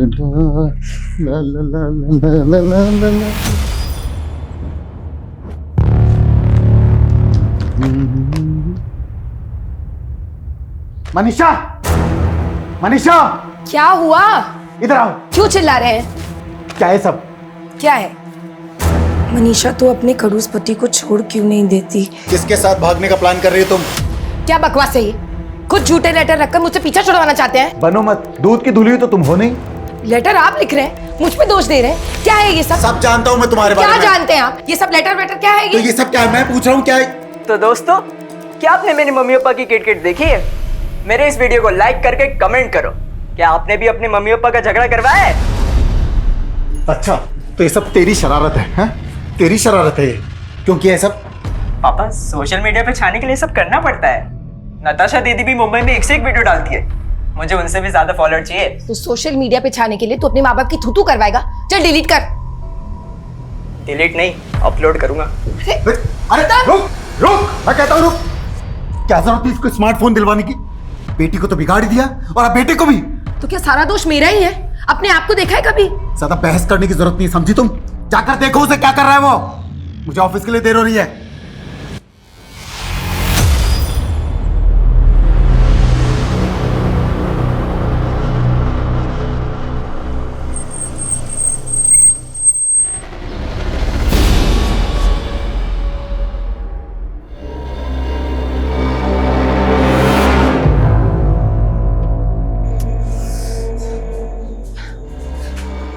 ला ला ला ला ला ला ला ला। मनीषा, मनीषा, क्या हुआ? इधर आओ। क्यों चिल्ला रहे हैं? क्या है सब? क्या है? मनीषा तो अपने खड़ूस पति को छोड़ क्यों नहीं देती? किसके साथ भागने का प्लान कर रही हो तुम? क्या बकवास है ये? खुद झूठे लेटर रखकर मुझसे पीछा छुड़वाना चाहते हैं। बनो मत, दूध की धुली तो तुम हो नहीं। लेटर आप लिख रहे हैं, मुझ पे दोष दे रहे हैं। क्या है ये सब जानता हूँ मैं तुम्हारे बारे में। क्या जानते हैं आप? ये सब लेटर वेटर क्या है? तो ये सब क्या है? मैं पूछ रहा हूँ क्या है? तो दोस्तों, क्या आपने मेरे मम्मी पापा की किट देखी है? मेरे इस वीडियो को लाइक करके कमेंट करो। क्या आपने भी अपने मम्मी पापा का झगड़ा करवाया है? अच्छा, तो ये सब तेरी शरारत है? तेरी शरारत है ये? क्योंकि ये सब पापा, सोशल मीडिया पे छाने के लिए सब करना पड़ता है। नताशा दीदी भी मुंबई में एक से एक वीडियो डालती है। मुझे उनसे भी ज्यादा फॉलोअर चाहिए। तो सोशल मीडिया पे छाने के लिए तो अपने माँ बाप की थूथू करवाएगा। चल डिलीट कर। डिलीट नहीं, अपलोड करूंगा। अरे रुक रुक, मैं कहता हूँ रुक। क्या जरूरत थी इसको स्मार्टफोन दिलवाने की? बेटी को तो बिगाड़ दिया और अब बेटे को भी। तो क्या सारा दोष मेरा ही है? अपने आप को देखा है कभी? ज्यादा बहस करने की जरूरत नहीं, समझी तुम? जाकर देखो उसे क्या कर रहा है वो। मुझे ऑफिस के लिए देर हो रही है।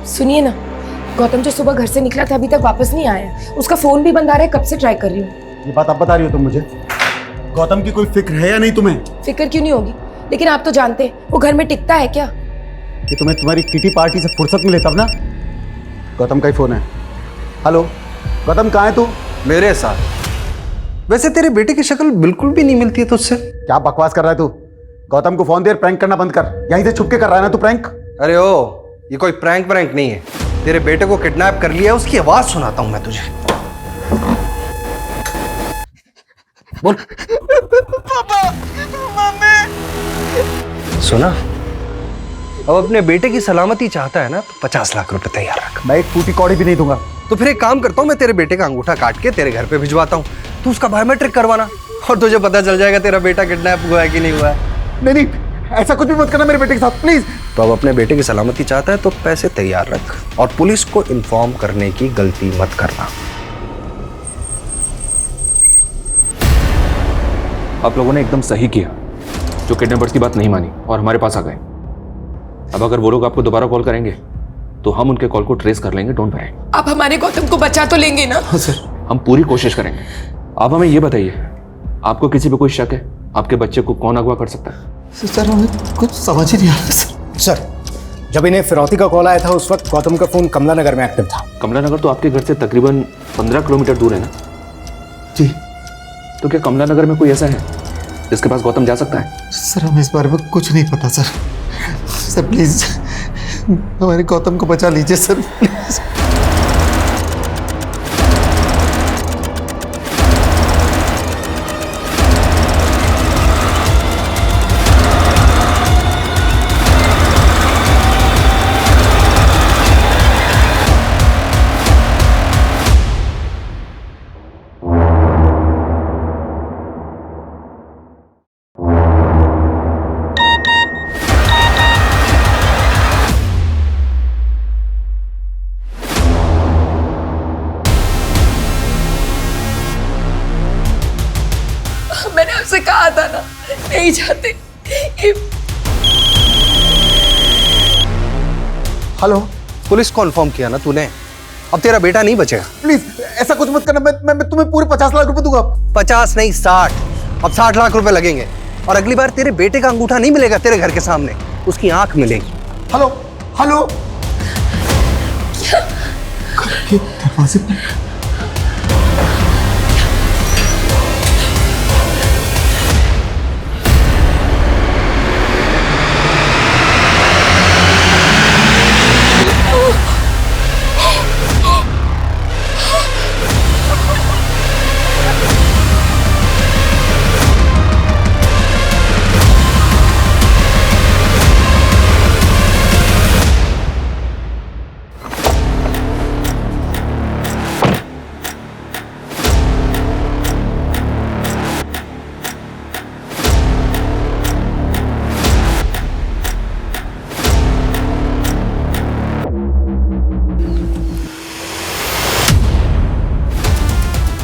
सुनिए ना, गौतम जो सुबह घर से निकला था अभी तक वापस नहीं आया। उसका फोन भी बंद आ रहा है, कब से ट्राई कर रही हूँ। ये बात अब बता रही हो तुम मुझे? गौतम की कोई फिक्र है या नहीं तुम्हें? फिक्र क्यों नहीं होगी, लेकिन आप तो जानते हैं वो घर में टिकता है क्या? कि तुम्हें तुम्हारी किटी पार्टी से फुर्सत मिले तब ना। गौतम का ही फोन है। हेलो गौतम, कहाँ है तू? मेरे साथ। वैसे तेरे बेटे की शक्ल बिल्कुल भी नहीं मिलती है तुझसे। क्या बकवास कर रहा है तू? गौतम को फोन दे, प्रैंक करना बंद कर। यहीं से छुप के कर रहा है ना तू प्रैंक? अरे ओ, ये कोई प्रैंक नहीं है। तेरे बेटे को किडनैप कर लिया है, उसकी आवाज सुनाता हूं मैं तुझे। बोल। पापा, मम्मी। सुना? अब अपने बेटे की सलामती चाहता है ना, तो 50 लाख रुपए तैयार रख। मैं एक फूटी कौड़ी भी नहीं दूंगा। तो फिर एक काम करता हूँ, मैं तेरे बेटे का अंगूठा काट के तेरे घर पे भिजवाता हूँ। तू उसका बायोमेट्रिक करवाना और तुझे पता चल जाएगा तेरा बेटा किडनैप हुआ है कि नहीं हुआ है। नहीं नहीं, ऐसा कुछ भी मत करना मेरे बेटे के साथ प्लीज। तो अब अपने बेटे की सलामती चाहता है तो पैसे तैयार रख और पुलिस को इन्फॉर्म करने की गलती मत करना। आप लोगों ने एकदम सही किया जो किडनैपर्स की बात नहीं मानी और हमारे पास आ गए। अब अगर वो लोग आपको दोबारा कॉल करेंगे तो हम उनके कॉल को ट्रेस कर लेंगे। Don't worry. आप हमारे गौतम को बचा तो लेंगे ना? हाँ सर, हम पूरी कोशिश करेंगे। आप हमें ये बताइए, आपको किसी पे कोई शक है? आपके बच्चे को कौन अगवा कर सकता है? सर हमें कुछ समझ ही नहीं आ रहा। सर, जब इन्हें फिरौती का कॉल आया था उस वक्त गौतम का फोन कमला नगर में एक्टिव था। कमला नगर तो आपके घर से तकरीबन 15 किलोमीटर दूर है ना? जी। तो क्या कमला नगर में कोई ऐसा है जिसके पास गौतम जा सकता है? सर हमें इस बारे में कुछ नहीं पता सर। सर प्लीज हमारे गौतम को बचा लीजिए सर, प्लीज। मैंने आपसे कहा था ना, नहीं जाते। हेलो, पुलिस को इन्फॉर्म किया ना तूने? अब तेरा बेटा नहीं बचेगा। प्लीज ऐसा कुछ मत करना। मैं तुम्हें पूरे 50 लाख रुपए दूंगा। 50 नहीं 60। अब 60 लाख रुपए लगेंगे और अगली बार तेरे बेटे का अंगूठा नहीं मिलेगा तेरे घर के सामने, उसकी आंख मिलेगी। हेलो हेलो, घर के दरवाजे पर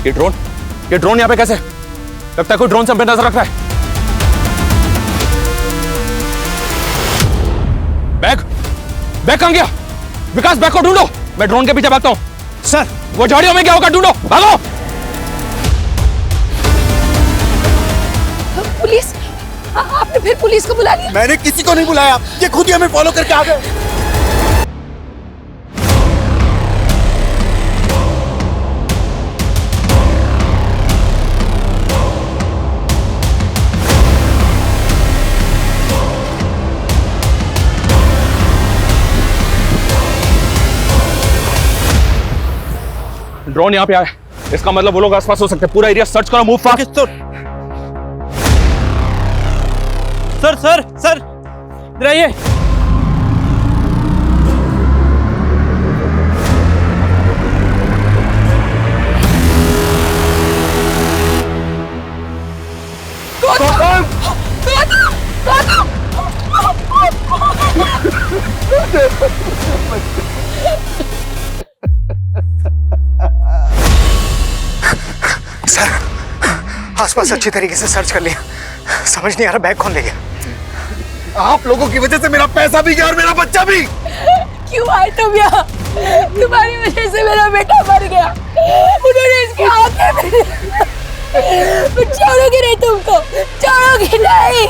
ये ड्रोन यहाँ पे कैसे? लगता है कोई ड्रोन से हम पे नजर रख रहा है। बैग कहां गया? विकास, बैग को ढूंढो, मैं ड्रोन के पीछे भागता हूं। सर, वो झाड़ियों में क्या होगा, ढूंढो, भागो। पुलिस? आपने फिर पुलिस को बुला लिया? मैंने किसी को नहीं बुलाया, ये खुद ही हमें फॉलो करके आ गए। ड्रोन यहाँ पे आया, इसका मतलब वो लोग आसपास हो सकते हैं। पूरा एरिया सर्च करो, मूव फास्ट। सर इधर आइए। आसपास अच्छी तरीके से सर्च कर लिया, समझ नहीं आ रहा बैग कौन ले गया। आप लोगों की वजह से मेरा पैसा भी गया और मेरा बच्चा भी। क्यों आए तुम यहाँ? तुम्हारी वजह से मेरा बेटा मर गया। उन्होंने इसकी आंखें मैं छोड़ोगी नहीं तुमको, छोड़ोगी नहीं।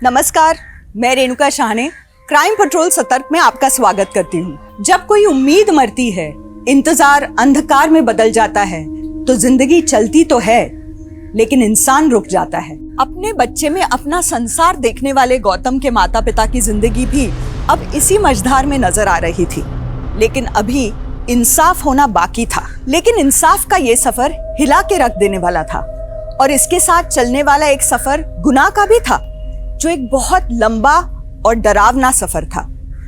नमस्कार, मैं रेणुका शाहने क्राइम पेट्रोल सतर्क में आपका स्वागत करती हूँ। जब कोई उम्मीद मरती है, इंतजार अंधकार में बदल जाता है, तो जिंदगी चलती तो है लेकिन इंसान रुक जाता है। अपने बच्चे में अपना संसार देखने वाले गौतम के माता पिता की जिंदगी भी अब इसी मझधार में नजर आ रही थी, लेकिन अभी इंसाफ होना बाकी था। लेकिन इंसाफ का ये सफर हिला के रख देने वाला था और इसके साथ चलने वाला एक सफर गुनाह का भी था, जो एक बहुत लंबा और डरावना सफर था,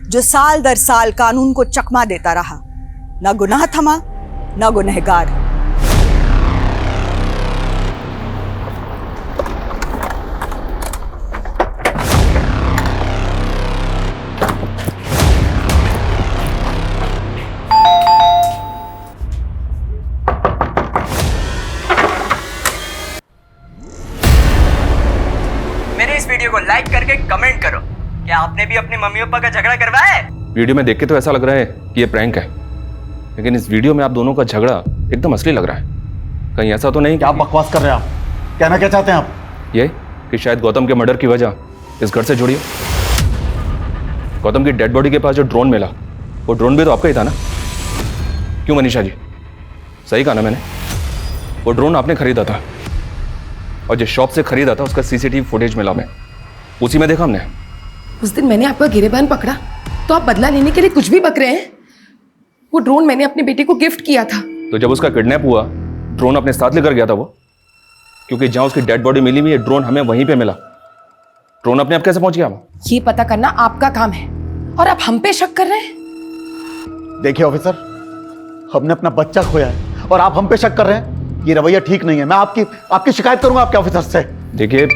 जो साल दर साल कानून को चकमा देता रहा। ना गुनाह थमा, ना गुनहगार। मेरे इस वीडियो को लाइक करके कमेंट करो, क्या आपने भी अपने मम्मी पापा का झगड़ा करवाया है? वीडियो में देख के तो ऐसा लग रहा है कि ये प्रैंक है, लेकिन इस वीडियो में आप दोनों का झगड़ा एकदम असली लग रहा है। कहीं ऐसा तो नहीं क्या बकवास कर रहे हैं आप? कहना क्या चाहते हैं आप? ये कि शायद गौतम के मर्डर की वजह इस घर से जुड़ी है। गौतम की डेड बॉडी के पास जो ड्रोन मिला, वो ड्रोन भी तो आपका ही था ना? क्यों मनीषा जी, सही कहा ना मैंने? वो ड्रोन आपने खरीदा था और जिस शॉप से खरीदा था उसका सीसीटीवी फुटेज मिला, मैं उसी में देखा हमने। उस दिन मैंने आपका गिरेबान पकड़ा तो आप बदला लेने के लिए कुछ भी बक रहे हैं। वो ड्रोन मैंने अपने बेटे को गिफ्ट किया था। तो जब उसका किडनैप हुआ, ड्रोन अपने साथ लेकर गया था वो, क्योंकि जहां उसकी डेड बॉडी मिली हुई है, ड्रोन हमें वहीं पे मिला। ड्रोन अपने आप कैसे पहुंच गया? ये पता करना आपका काम है और आप हम पे शक कर रहे हैं। देखिए ऑफिसर, हमने अपना बच्चा खोया है और आप हम पे शक कर रहे हैं। ये रवैया ठीक नहीं है। मैं आपकी शिकायत करूंगा आपके ऑफिसर से। देखिए,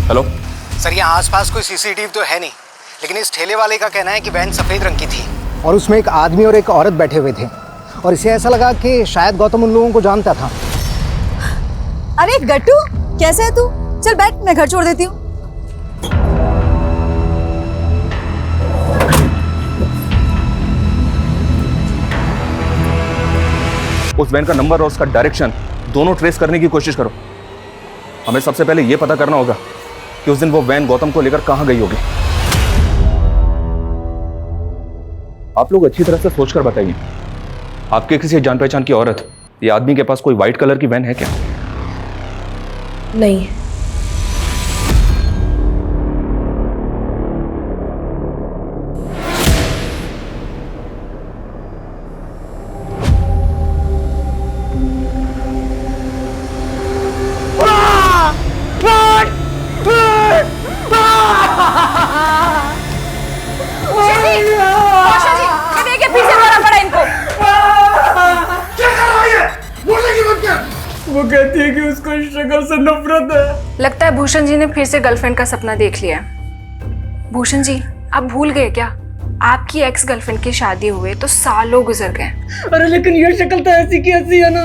हेलो सर, यहाँ आसपास कोई सीसीटीवी तो है नहीं, लेकिन इस ठेले वाले का कहना है कि वैन सफेद रंग की थी और उसमें एक आदमी और एक औरत बैठे हुए थे और इसे ऐसा लगा कि शायद गौतम उन लोगों को जानता था। अरे गट्टू, कैसे है तू? चल बैठ, मैं घर छोड़ देती हूँ। उस वैन का नंबर और उसका डायरेक्शन दोनों ट्रेस करने की कोशिश करो। हमें सबसे पहले यह पता करना होगा कि उस दिन वो वैन गौतम को लेकर कहां गई होगी। आप लोग अच्छी तरह से सोचकर बताइए, आपके किसी जान पहचान की औरत या आदमी के पास कोई व्हाइट कलर की वैन है क्या? नहीं। क्या कर रहा है? बोलने की वो कहती है कि उसको इस शक्ल से नफरत है। लगता है भूषण जी ने फिर से गर्लफ्रेंड का सपना देख लिया है। भूषण जी, आप भूल गए क्या? आपकी एक्स गर्लफ्रेंड की शादी हुए तो सालों गुजर गए। अरे लेकिन ये शक्ल तो ऐसी की ऐसी है ना।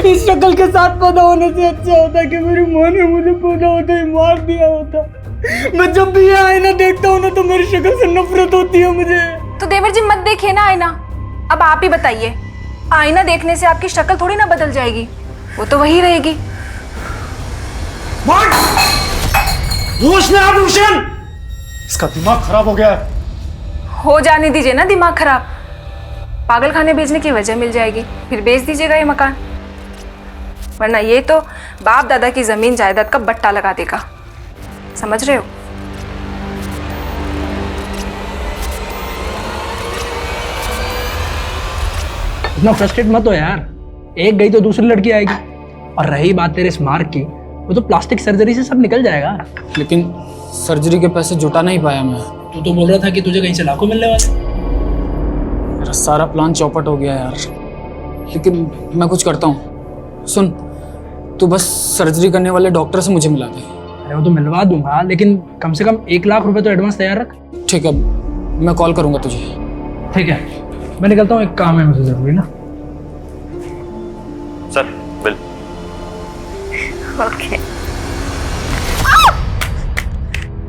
इस शक्ल के साथ पैदा होने से अच्छा होता कि मेरी माँ ने मुझे पैदा होते ही मार दिया होता। मैं जब भी ये आईना देखता हूँ ना तो मेरी शक्ल से नफरत होती है मुझे। तो देवर जी मत देखिए ना आईना। अब आप ही बताइए, आईना देखने से आपकी शक्ल थोड़ी ना बदल जाएगी, वो तो वही रहेगी। होश में आ भूषण, इसका दिमाग खराब हो गया है। हो जाने दीजिए ना दिमाग खराब। पागल खाने बेचने की वजह मिल जाएगी, फिर बेच दीजिएगा ये मकान, वरना ये तो बाप दादा की जमीन जायदाद का बट्टा लगा देगा। समझ रहे हो? इतना फ्रस्ट्रेट मत हो यार, एक गई तो दूसरी लड़की आएगी। और रही बात तेरे स्मार्ट की, वो तो प्लास्टिक सर्जरी से सब निकल जाएगा। लेकिन सर्जरी के पैसे जुटा नहीं पाया मैं। तू तो बोल रहा था कि तुझे कहीं से लाखों मिलने वाले। मेरा सारा प्लान चौपट हो गया यार। लेकिन मैं कुछ करता हूँ, सुन, तू बस सर्जरी करने वाले डॉक्टर से मुझे मिला दे। अरे वो तो मिलवा दूंगा, लेकिन कम से कम 1 लाख रुपए तो एडवांस तैयार रख। ठीक है, मैं कॉल करूँगा तुझे। ठीक है, मैं निकलता हूँ, एक काम है मुझे जरूरी ना। Sir bill. ओके।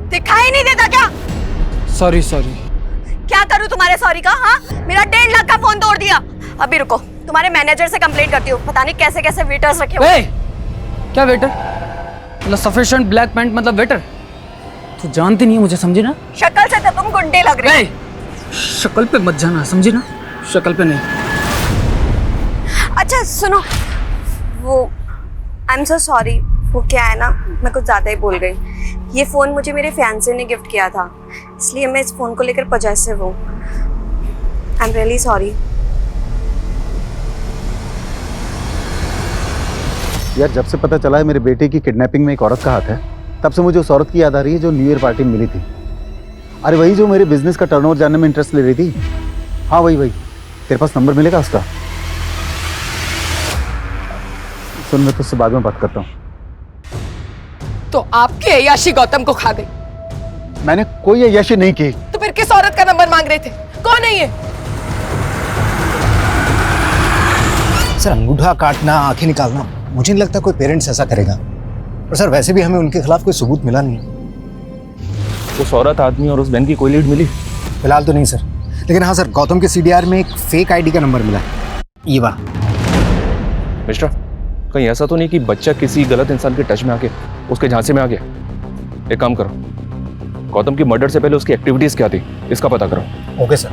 दिखाई नहीं देता क्या? सॉरी। क्या करूं तुम्हारे सॉरी का? हाँ, मेरा 1.5 लाख का फोन तोड़ दिया। अभी रुको, तुम्हारे मैनेजर से कंप्लेंट करती हूँ। पता नहीं कैसे कैसे वेटर्स रखे हुए। क्या वेटर? मतलब सफिशिएंट ब्लैक पैंट मतलब वेटर? तू जानती नहीं है मुझे, समझी ना? शक्ल से तो तुम गुंडे लग रहे हो। शक्ल पे मत जाना, समझी ना? शक्ल पे नहीं। अच्छा सुनो, वो आई एम सो सॉरी, वो क्या है ना, मैं कुछ ज़्यादा ही बोल गई। ये फ़ोन मुझे मेरे फियांसे ने गिफ्ट किया था, इसलिए मैं इस फ़ोन को लेकर पॉजेसिव हूँ। I am really sorry. यार जब से पता चला है मेरे बेटे की किडनैपिंग में एक औरत का हाथ है, तब से मुझे उस औरत की याद आ रही है जो न्यू ईयर पार्टी में मिली थी। अरे वही जो मेरे बिजनेस का टर्नओवर जानने में इंटरेस्ट ले रही थी। हाँ वही। तेरे पास नंबर मिलेगा उसका? सुन, मैं तुझसे बाद में बात करता हूँ। तो आपकी अय्याशी गौतम को खा गई। मैंने कोई अय्याशी नहीं की। तो फिर किस औरत का नंबर मांग रहे थे? कौन है ये? सर अंगूठा काटना, आंखें निकालना, मुझे नहीं लगता कोई पेरेंट्स ऐसा करेगा। और सर वैसे भी हमें उनके खिलाफ कोई सबूत मिला नहीं। उस औरत, आदमी और उस बहन की कोई लीड मिली? फिलहाल तो नहीं सर, लेकिन हाँ सर, गौतम के सीडीआर में एक फेक आईडी का नंबर मिला है, ये वाला। मिस्टर, कहीं ऐसा तो नहीं कि बच्चा किसी गलत इंसान के टच में आके उसके झांसे में आ गया? एक काम करो, गौतम की मर्डर से पहले उसकी एक्टिविटीज क्या थी इसका पता करो। Okay sir.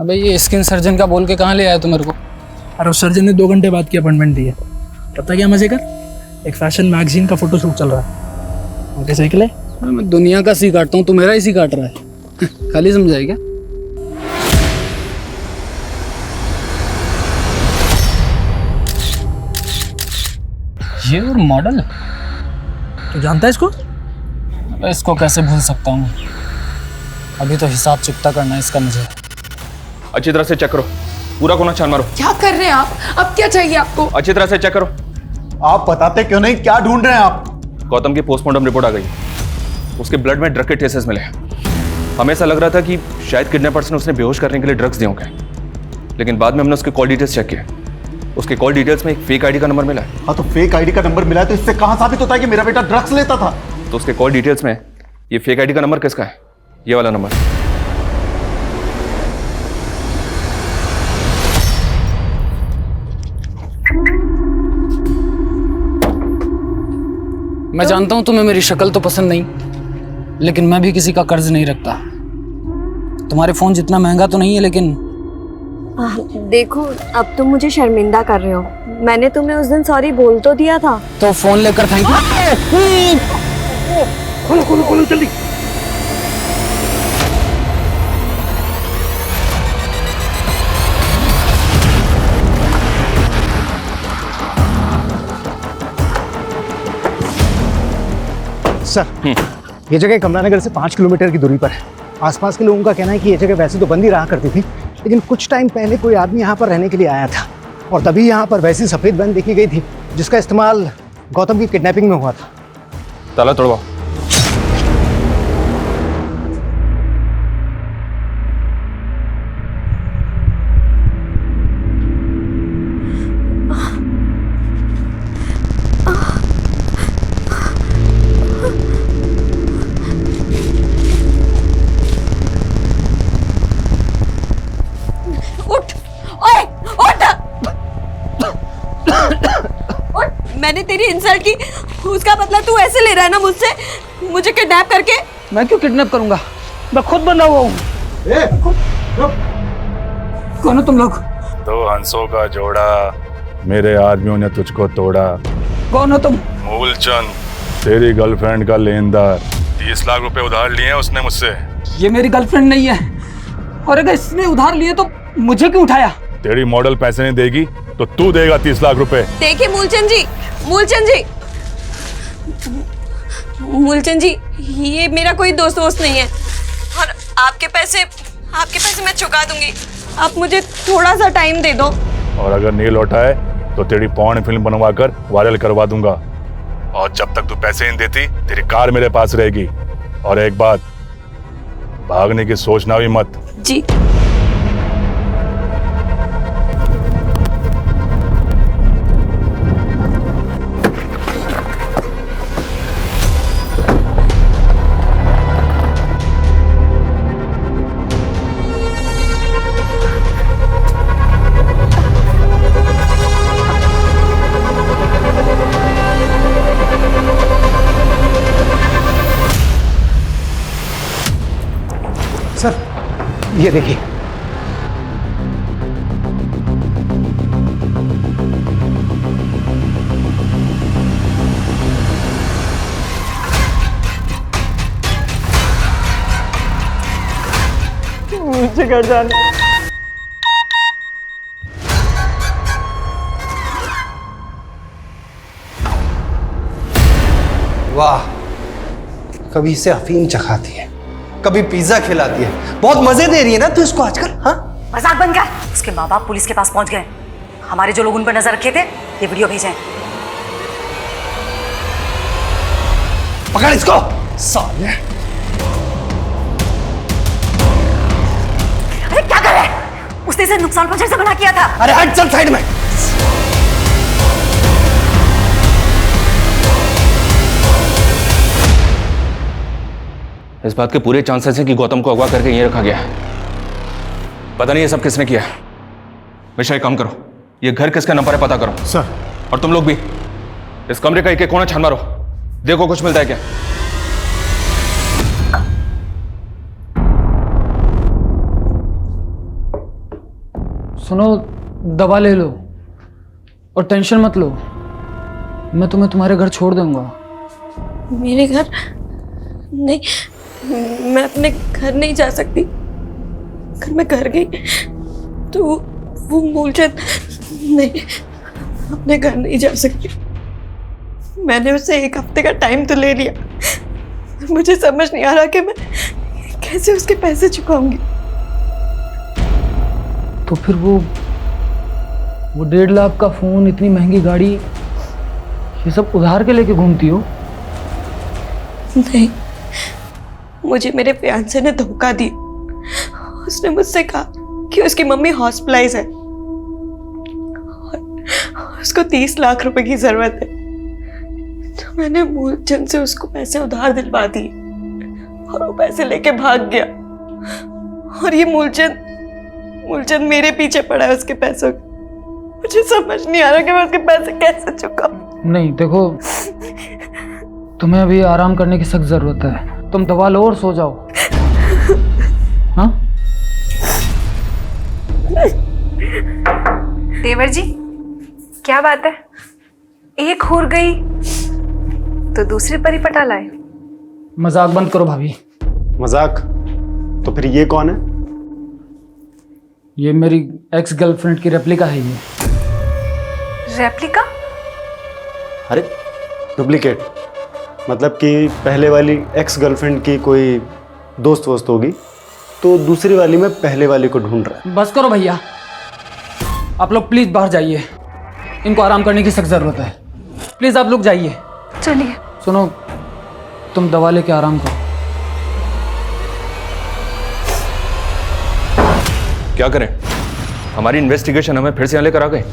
अबे ये स्किन सर्जन का बोल के कहाँ ले आया तू मेरे को? और उस सर्जन ने 2 घंटे बाद की अपॉइंटमेंट दी है। पता क्या मजे कर, एक फैशन मैगजीन का फोटो शूट चल रहा है। ओके सही के लिए मैं दुनिया का सी काटता हूँ, तू मेरा ही सी काट रहा है। खाली समझाई क्या? ये और मॉडल, तू जानता है इसको? अबे इसको कैसे भूल सकता हूँ? अभी तो हिसाब चुकता करना है इसका मुझे। अच्छी तरह से चेक करो, पूरा कोना छान मारो। क्या कर रहे हैं आप? अब क्या चाहिए आपको? अच्छी तरह से चेक करो। आप बताते क्यों नहीं, क्या ढूंढ रहे हैं आप? गौतम की पोस्टमार्टम रिपोर्ट आ गई, उसके ब्लड में ड्रग के ट्रेसेस मिले। हमें ऐसा लग रहा था कि शायद किडनैपर्स ने उसने बेहोश करने के लिए ड्रग्स दिए होंगे, लेकिन बाद में हमने उसके कॉल डिटेल्स चेक किए। उसके कॉल डिटेल्स में एक फेक आईडी का नंबर मिला है। हाँ तो फेक आईडी का नंबर मिला है तो इससे कहां साबित होता है कि मेरा बेटा ड्रग्स लेता था? तो उसके कॉल डिटेल्स में ये फेक आईडी का नंबर किसका है? ये वाला नंबर। मैं जानता हूं तुम्हें मेरी शक्ल तो पसंद नहीं, लेकिन मैं भी किसी का कर्ज नहीं रखता। तुम्हारे फोन जितना महंगा तो नहीं है, लेकिन देखो अब तुम मुझे शर्मिंदा कर रहे हो। मैंने तुम्हें उस दिन सॉरी बोल तो दिया था। तो फोन लेकर थैंक यू। खोलो जल्दी। सर ये जगह कमलानगर से 5 किलोमीटर की दूरी पर है। आसपास के लोगों का कहना है कि ये जगह वैसे तो बंद ही रहा करती थी, लेकिन कुछ टाइम पहले कोई आदमी यहाँ पर रहने के लिए आया था। और तभी यहाँ पर वैसी सफ़ेद वैन देखी गई थी जिसका इस्तेमाल गौतम की किडनैपिंग में हुआ था। ताला तोड़वाओ। उठ, ओए, उठ! उठ! मैंने तेरी इंसल्ट की, उसका बदला तू ऐसे ले रहा है ना मुझसे, मुझे किडनैप करके। मैं क्यों किडनैप करूंगा? मैं खुद बंधा हुआ हूँ। कौन हो तुम लोग? दो हंसों का जोड़ा, मेरे आदमियों ने तुझको तोड़ा। कौन हो तुम? मूलचंद, तेरी गर्लफ्रेंड का लेनदार। 30 लाख रुपए उधार लिए हैं उसने मुझसे। ये मेरी गर्लफ्रेंड नहीं है, और अगर इसने उधार लिए तो मुझे क्यों उठाया? तेरी मॉडल पैसे नहीं देगी तो तू देगा 30 लाख रुपए। देखिए मूलचंद जी, मूलचंद जी, ये मेरा कोई दोस्त नहीं है, और आपके पैसे मैं चुका दूंगी। आप मुझे थोड़ा सा टाइम दे दो। और अगर नहीं लौटाए तो तेरी पॉर्न फिल्म बनवा कर वायरल करवा दूंगा। और जब तक तू पैसे नहीं देती तेरी कार मेरे पास रहेगी। और एक बात, भागने की सोचना भी मत। जी। सर, ये देखिए। मुझे घर जाना। वाह, कभी इसे अफीम चखाती है, कभी पिज्जा खिलाती है। बहुत मजे दे रही है ना तू इसको आजकल। हाँ, मजाक बन गया। उसके माँ बाप पुलिस के पास पहुंच गए। हमारे जो लोग उन पर नजर रखे थे ये वीडियो भेजे। पकड़ इसको साले। अरे क्या कर रहा है? उसने इसे नुकसान पहुंचाने से मना किया था। अरे हट, चल साइड में। इस बात के पूरे चांसेस हैं कि गौतम को अगवा करके यहीं रखा गया है। पता नहीं ये सब किसने किया है। मिश्रा, एक काम करो, ये घर किसका नंबर है पता करो। सर। और तुम लोग भी इस कमरे का एक कोना छान मारो, देखो कुछ मिलता है क्या। सुनो, दवा ले लो और टेंशन मत लो। मैं तुम्हें तुम्हारे घर छोड़ दूंगा। मेरे घर नहीं, मैं अपने घर नहीं जा सकती। अगर मैं घर गई तो वो मूलचंद, नहीं, अपने घर नहीं जा सकती। मैंने उससे 1 हफ्ते का टाइम तो ले लिया। मुझे समझ नहीं आ रहा कि मैं कैसे उसके पैसे चुकाऊंगी। तो फिर वो 1.5 लाख का फोन, इतनी महंगी गाड़ी, ये सब उधार के लेके घूमती हो? नहीं, मुझे मेरे फियांसे ने धोखा दिया। उसने मुझसे कहा कि उसकी मम्मी हॉस्पिटलाइज है और उसको 30 लाख रुपए की जरूरत है। तो मैंने मूलचंद से उसको पैसे उधार दिलवा दिए और वो पैसे लेके भाग गया। और ये मूलचंद मेरे पीछे पड़ा है उसके पैसों के। मुझे समझ नहीं आ रहा कि मैं उसके पैसे कैसे चुकाऊं। नहीं देखो, तुम्हें अभी आराम करने की सख्त जरूरत है। तुम दवा लो और सो जाओ। हाँ? देवर जी, क्या बात है? एक हुर गई तो दूसरी परी पटा लाए। मजाक बंद करो भाभी। मजाक? तो फिर ये कौन है? ये मेरी एक्स गर्लफ्रेंड की रेप्लिका है। ये रेप्लिका? अरे डुप्लीकेट? मतलब कि पहले वाली एक्स गर्लफ्रेंड की कोई दोस्त वोस्त होगी, तो दूसरी वाली में पहले वाली को ढूंढ रहा है। बस करो भैया। आप लोग प्लीज बाहर जाइए, इनको आराम करने की सख्त जरूरत है। प्लीज आप लोग जाइए। चलिए। सुनो, तुम दवा लेके आराम करो। क्या करें? हमारी इन्वेस्टिगेशन हमें फिर से यहाँ लेकर आ गए।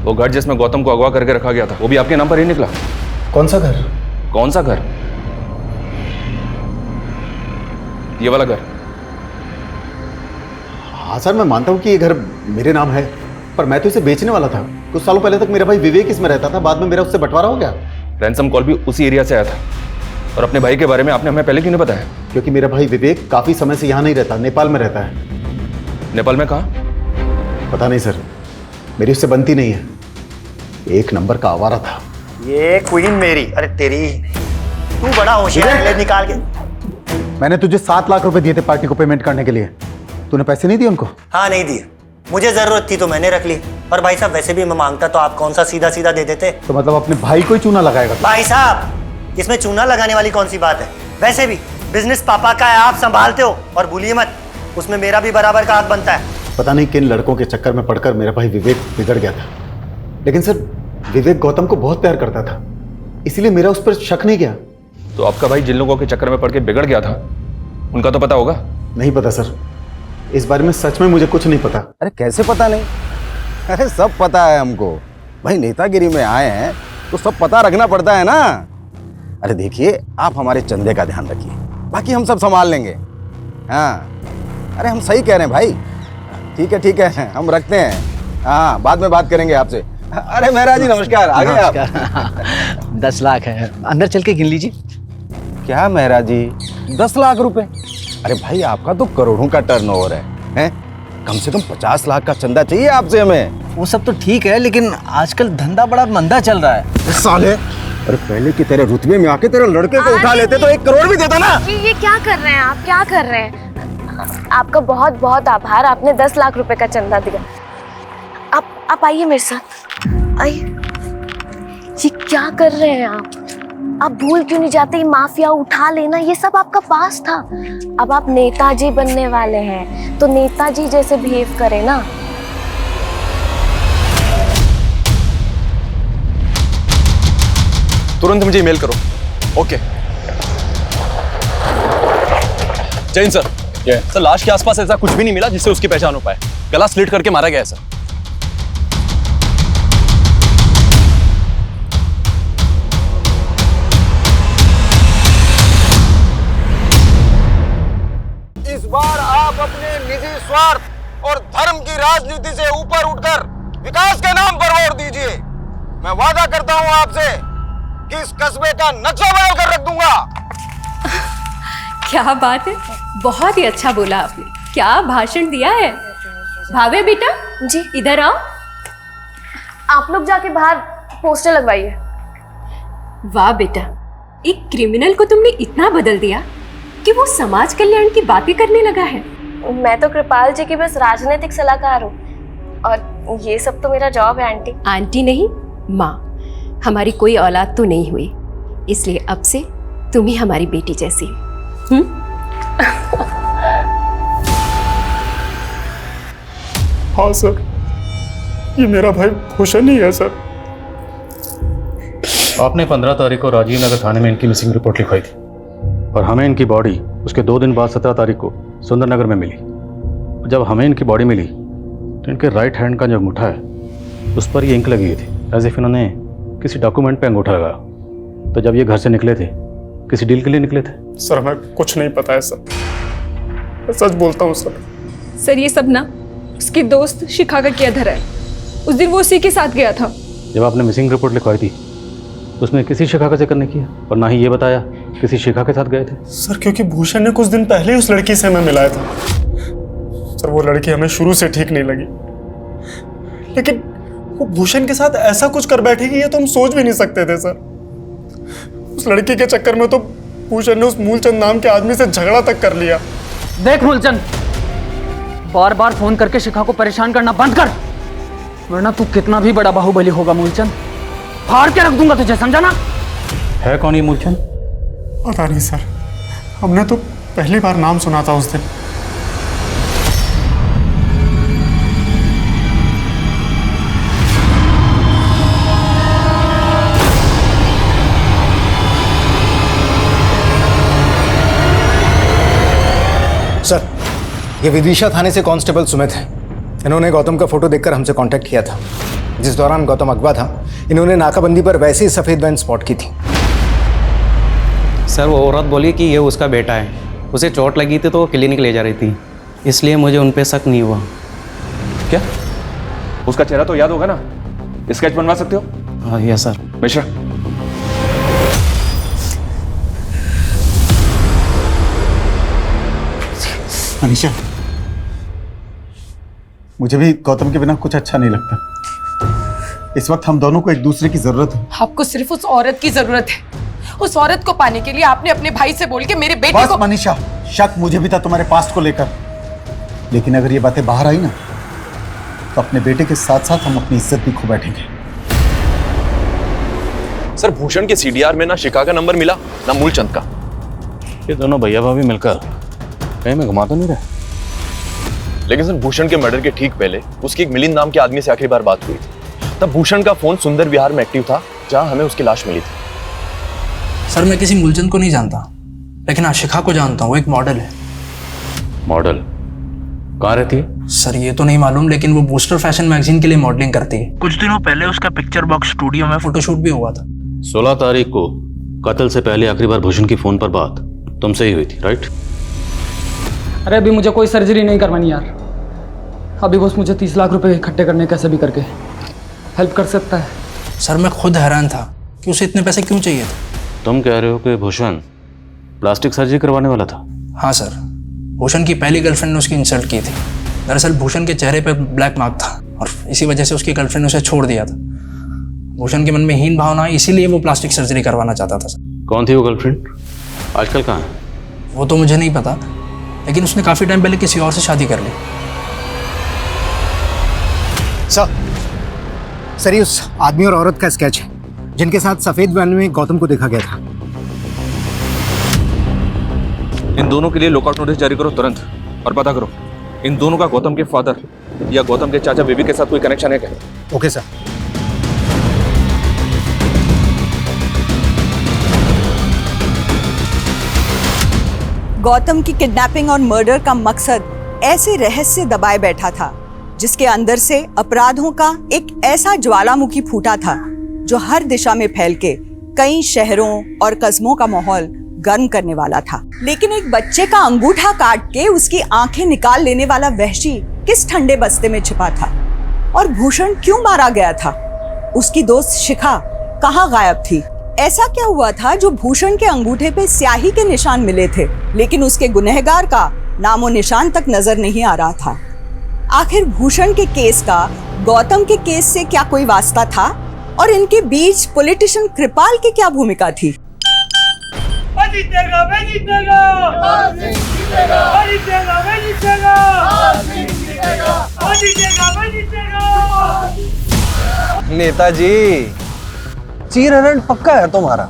वो घर जिसमें गौतम को अगवा करके रखा गया था, वो भी आपके नाम पर ही निकला। कौन सा घर? कौन सा घर? ये वाला घर। हाँ सर, मैं मानता हूँ कि ये घर मेरे नाम है, पर मैं तो इसे बेचने वाला था। कुछ सालों पहले तक मेरा भाई विवेक इसमें रहता था, बाद में मेरा उससे बंटवारा हो गया। रैंसम कॉल भी उसी एरिया से आया था। और अपने भाई के बारे में आपने हमें पहले क्यों नहीं बताया? क्योंकि मेरा भाई विवेक काफी समय से यहाँ नहीं रहता, नेपाल में रहता है। नेपाल में कहाँ? पता नहीं सर, मेरी उससे बनती नहीं है। एक नंबर का आवारा था। ये क्वीन मेरी, अरे तेरी, तू बड़ा होशियार है, निकाल के। मैंने तुझे 7 लाख रुपए दिए थे पार्टी को पेमेंट करने के लिए, तूने पैसे नहीं दिए उनको? हाँ नहीं दिए, मुझे जरूरत थी तो मैंने रख ली। और भाई साहब वैसे भी मैं मांगता तो आप कौन सा सीधा सीधा दे देते। तो मतलब अपने भाई को ही चूना लगाएगा? भाई साहब इसमें चूना लगाने वाली कौन सी बात है? वैसे भी बिजनेस पापा का है, आप संभालते हो। और भूलिए मत, उसमें मेरा भी बराबर का हाथ बनता है। पता नहीं किन लड़कों के चक्कर में पड़कर मेरा भाई विवेक बिगड़ गया था। लेकिन सर, विवेक गौतम को बहुत प्यार करता था, इसलिए मेरा उस पर शक नहीं गया। तो आपका भाई जिन लोगों के चक्कर में पड़ के बिगड़ गया था, उनका तो पता होगा? नहीं पता सर, इस बारे में सच में मुझे कुछ नहीं पता। अरे कैसे पता नहीं? अरे सब पता है हमको भाई, नेतागिरी में आए हैं तो सब पता रखना पड़ता है ना। अरे देखिए, आप हमारे चंदे का ध्यान रखिए, बाकी हम सब संभाल लेंगे। हाँ, अरे हम सही कह रहे हैं भाई। ठीक है, हम रखते हैं। हाँ, बाद में बात करेंगे आपसे। अरे मेहरा जी नमस्कार, आ गए आप? 10 लाख है, अंदर चल के गिन लीजिए। क्या मेहरा जी, 10 लाख रुपए? अरे भाई, आपका तो करोड़ों का टर्नओवर है? कम से कम 50 लाख का चंदा चाहिए आपसे हमें। वो सब तो ठीक है, लेकिन आजकल धंधा बड़ा मंदा चल रहा है। साले, अरे पहले की तेरे रुतबे में आके तेरे लड़के को उठा लेते तो 1 करोड़ भी देता ना। ये क्या कर रहे हैं आप, क्या कर रहे हैं? आपका बहुत बहुत आभार, आपने 10 लाख रुपए का चंदा दिया। आप आइए मेरे साथ, आइए। ये क्या कर रहे हैं आप भूल क्यों नहीं जाते? ये माफिया उठा लेना, ये सब आपका पास था। अब आप नेताजी बनने वाले हैं, तो नेताजी जैसे बिहेव करें ना। तुरंत मुझे ईमेल करो। ओके। जैन सर, सर लाश के आसपास ऐसा कुछ भी नहीं मिला जिससे उसकी पहचान हो पाए। गला स्लिट करके मारा गया है सर। इस बार आप अपने निजी स्वार्थ और धर्म की राजनीति से ऊपर उठकर विकास के नाम पर वोट दीजिए। मैं वादा करता हूं आपसे कि इस कस्बे का नक्शा बदल कर रख दूंगा। क्या बात है, बहुत ही अच्छा बोला आपने, क्या भाषण दिया है। भावे बेटा जी, इधर आओ। आप लोग जाके बाहर पोस्टर लगवाइए। वाह बेटा, एक क्रिमिनल को तुमने इतना बदल दिया कि वो समाज कल्याण की बातें करने लगा है। मैं तो कृपाल जी की बस राजनीतिक सलाहकार हूँ, और ये सब तो मेरा जॉब है आंटी। आंटी नहीं, माँ। हमारी कोई औलाद तो नहीं हुई, इसलिए अब से तुम ही हमारी बेटी जैसी। हाँ सर, ये मेरा भाई भूषण ही है सर। आपने 15 तारीख को राजीव नगर थाने में इनकी मिसिंग रिपोर्ट लिखवाई थी, और हमें इनकी बॉडी उसके 2 दिन बाद 17 तारीख को सुंदर नगर में मिली। जब हमें इनकी बॉडी मिली तो इनके राइट हैंड का जो अंगूठा है उस पर ये इंक लगी हुई थी, एज इफ इन्होंने किसी डॉक्यूमेंट पे अंगूठा लगाया। तो जब ये घर से निकले थे, किसी डील के लिए निकले थे? सर हमें कुछ नहीं पता है सर, मैं सच बोलता हूँ सर। सर ये सब ना उसकी दोस्त शिखा का किया धरा है। उस दिन वो उसी के साथ गया था। जब आपने मिसिंग रिपोर्ट लिखवाई थी उसमें किसी शिखा का जिक्र नहीं किया, और ना ही ये बताया किसी शिखा के साथ गए थे। सर क्योंकि भूषण ने कुछ दिन पहले ही उस लड़की से हमें मिलाया था। सर वो लड़की हमें शुरू से ठीक नहीं लगी, लेकिन वो भूषण के साथ ऐसा कुछ कर बैठेगी ये तो हम सोच भी नहीं सकते थे सर। उस लड़की के चक्कर में तो भूषण ने उस मूलचंद नाम के आदमी से झगड़ा तक कर लिया। देख मूलचंद, बार बार फोन करके शिखा को परेशान करना बंद कर, वरना तू कितना भी बड़ा बाहुबली होगा मूलचंद, फाड़ के रख दूंगा तुझे, समझा ना? है कौन ये मूलचंद? पता नहीं सर, हमने तो पहली बार नाम सुना था उस दिन। सर, ये विदिशा थाने से कांस्टेबल सुमित है। इन्होंने गौतम का फोटो देखकर हमसे कांटेक्ट किया था। जिस दौरान गौतम अगवा था, इन्होंने नाकाबंदी पर वैसे ही सफ़ेद वैन स्पॉट की थी। सर, वो औरत बोली कि ये उसका बेटा है। उसे चोट लगी थी तो वो क्लिनिक ले जा रही थी, इसलिए मुझे उन पे शक नहीं हुआ। क्या उसका चेहरा तो याद होगा ना? स्केच बनवा सकते हो? हाँ यस सर। मिश्रा, मनीषा, मुझे भी गौतम के बिना कुछ अच्छा नहीं लगता। इस वक्त हम दोनों को एक दूसरे की जरूरत है। आपको सिर्फ उस औरत की जरूरत है। उस औरत को पाने के लिए आपने अपने भाई से बोल के मेरे बेटे बस को। मनीषा, शक मुझे भी था तुम्हारे पास्ट को लेकर, लेकिन अगर ये बातें बाहर आई ना तो अपने बेटे के साथ साथ हम अपनी इज्जत भी खो बैठेंगे। सर, भूषण के सीडीआर में ना शिखा का नंबर मिला ना मूलचंद का। ये दोनों भैया भाभी मिलकर कहीं में घुमा तो नहीं रहे? लेकिन सर, भूषण के मर्डर के ठीक पहले उसकी एक मिलिंद नाम के आदमी से आखिरी बार बात हुई थी। तब भूषण का फोन सुंदर विहार में एक्टिव था, जहां हमें उसकी लाश मिली थी। सर, मैं किसी मूलचंद को नहीं जानता, लेकिन आशिका को जानता हूँ। वो एक मॉडल है। मॉडल? कहाँ रहती है? सर, ये तो नहीं मालूम, लेकिन वो बूस्टर फैशन मैगजीन के लिए मॉडलिंग करती है। कुछ दिनों पहले उसका पिक्चर बॉक्स स्टूडियो में फोटोशूट भी हुआ था। 16 तारीख को कत्ल से पहले आखिरी बार भूषण की फोन पर बात तुमसे ही हुई थी, राइट? अरे अभी मुझे कोई सर्जरी नहीं करवानी यार। अभी बस मुझे 30 लाख रुपए इकट्ठे करने कैसे भी करके हेल्प कर सकता है। सर, मैं खुद हैरान था कि उसे इतने पैसे क्यों चाहिए थे। तुम कह रहे हो कि भूषण प्लास्टिक सर्जरी करवाने वाला था? हाँ सर, भूषण की पहली गर्लफ्रेंड ने उसकी इंसल्ट की थी। दरअसल भूषण के चेहरे पर ब्लैक मार्क था और इसी वजह से उसकी गर्लफ्रेंड ने उसे छोड़ दिया था। भूषण के मन में हीन भावना आई, इसीलिए वो प्लास्टिक सर्जरी करवाना चाहता था। सर, कौन थी वो गर्लफ्रेंड? आजकल कहाँ है? वो तो मुझे नहीं पता, लेकिन उसने काफ़ी टाइम पहले किसी और से शादी कर ली। सर, ये उस आदमी और औरत का स्केच है जिनके साथ सफेद वैन में गौतम को देखा गया था। इन दोनों के लिए लुकआउट नोटिस जारी करो तुरंत, और पता करो इन दोनों का गौतम के फादर या गौतम के चाचा बेबी के साथ कोई कनेक्शन है क्या? Okay sir. गौतम की किडनैपिंग और मर्डर का मकसद ऐसे रहस्य दबाए बैठा था जिसके अंदर से अपराधों का एक ऐसा ज्वालामुखी फूटा था जो हर दिशा में फैल के कई शहरों और कस्बों का माहौल गर्म करने वाला था। लेकिन एक बच्चे का अंगूठा काट के उसकी आंखें निकाल लेने वाला वहशी किस ठंडे बस्ते में छिपा था? और भूषण क्यों मारा गया था? उसकी दोस्त शिखा कहाँ गायब थी? ऐसा क्या हुआ था जो भूषण के अंगूठे पे स्याही के निशान मिले थे, लेकिन उसके गुनहगार का नामो निशान तक नजर नहीं आ रहा था? आखिर भूषण के केस का गौतम के केस से क्या कोई वास्ता था? और इनके बीच पॉलिटिशियन कृपाल की क्या भूमिका थी? नेताजी, चीरहरण पक्का है तुम्हारा।